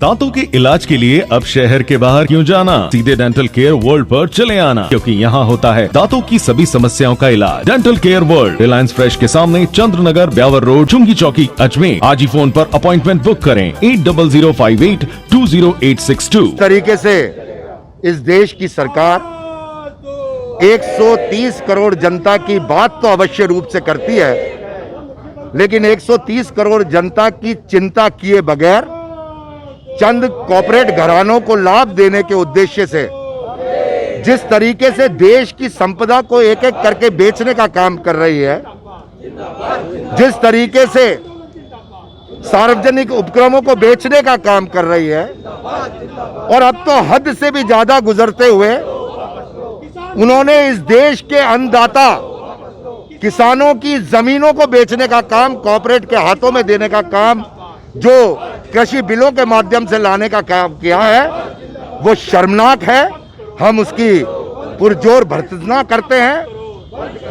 दांतों के इलाज के लिए अब शहर के बाहर क्यों जाना, सीधे डेंटल केयर वर्ल्ड पर चले आना, क्योंकि यहाँ होता है दांतों की सभी समस्याओं का इलाज। Dental care world, Reliance fresh के सामने, चंद्रनगर, ब्यावर रोड, चुंगी चौकी, अजमेर। आज ही फोन पर अपॉइंटमेंट बुक करें 8005820862। तरीके से इस देश की सरकार 130 करोड़ जनता की बात तो अवश्य रूप से करती है, लेकिन 130 करोड़ जनता की चिंता किए बगैर चंद कॉर्पोरेट घरानों को लाभ देने के उद्देश्य से जिस तरीके से देश की संपदा को एक एक करके बेचने का काम कर रही है, जिस तरीके से सार्वजनिक उपक्रमों को बेचने का काम कर रही है, और अब तो हद से भी ज्यादा गुजरते हुए उन्होंने इस देश के अन्नदाता किसानों की जमीनों को बेचने का काम, कॉर्पोरेट के हाथों में देने का काम, जो कृषि बिलों के माध्यम से लाने का काम किया है, वो शर्मनाक है। हम उसकी पुरजोर भर्त्सना करते हैं।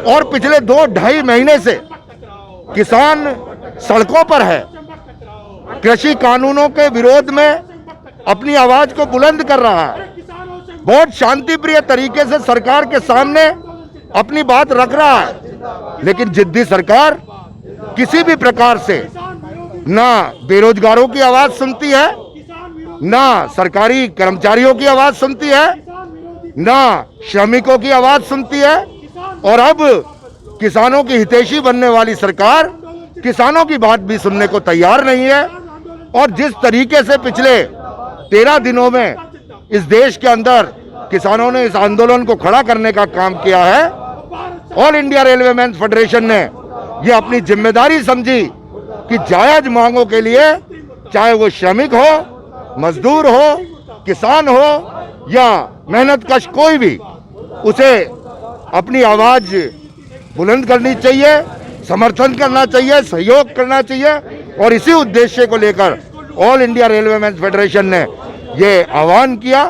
और पिछले 2-2.5 महीने से किसान सड़कों पर है, कृषि कानूनों के विरोध में अपनी आवाज को बुलंद कर रहा है, बहुत शांतिप्रिय तरीके से सरकार के सामने अपनी बात रख रहा है। लेकिन जिद्दी सरकार किसी भी प्रकार से ना बेरोजगारों की आवाज सुनती है, ना सरकारी कर्मचारियों की आवाज सुनती है, ना श्रमिकों की आवाज सुनती है, और अब किसानों की हितैषी बनने वाली सरकार किसानों की बात भी सुनने को तैयार नहीं है। और जिस तरीके से पिछले 13 दिनों में इस देश के अंदर किसानों ने इस आंदोलन को खड़ा करने का काम किया है, All India Railway Men's Federation ने ये अपनी जिम्मेदारी समझी कि जायज मांगों के लिए, चाहे वो श्रमिक हो, मजदूर हो, किसान हो या मेहनतकश कोई भी, उसे अपनी आवाज बुलंद करनी चाहिए, समर्थन करना चाहिए, सहयोग करना चाहिए। और इसी उद्देश्य को लेकर All India Railway Men's Federation ने ये आह्वान किया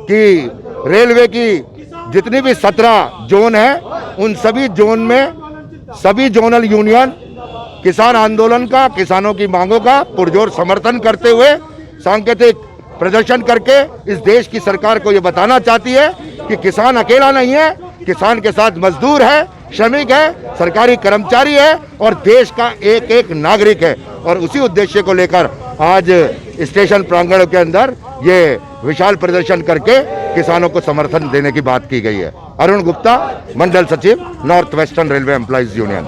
कि रेलवे की जितनी भी 17 जोन है, उन सभी जोन में सभी जोनल यूनियन किसान आंदोलन का, किसानों की मांगों का पुरजोर समर्थन करते हुए सांकेतिक प्रदर्शन करके इस देश की सरकार को ये बताना चाहती है कि किसान अकेला नहीं है, किसान के साथ मजदूर है, श्रमिक है, सरकारी कर्मचारी है और देश का एक एक नागरिक है। और उसी उद्देश्य को लेकर आज स्टेशन प्रांगण के अंदर ये विशाल प्रदर्शन करके किसानों को समर्थन देने की बात की गई है। अरुण गुप्ता, मंडल सचिव, north western railway employees union.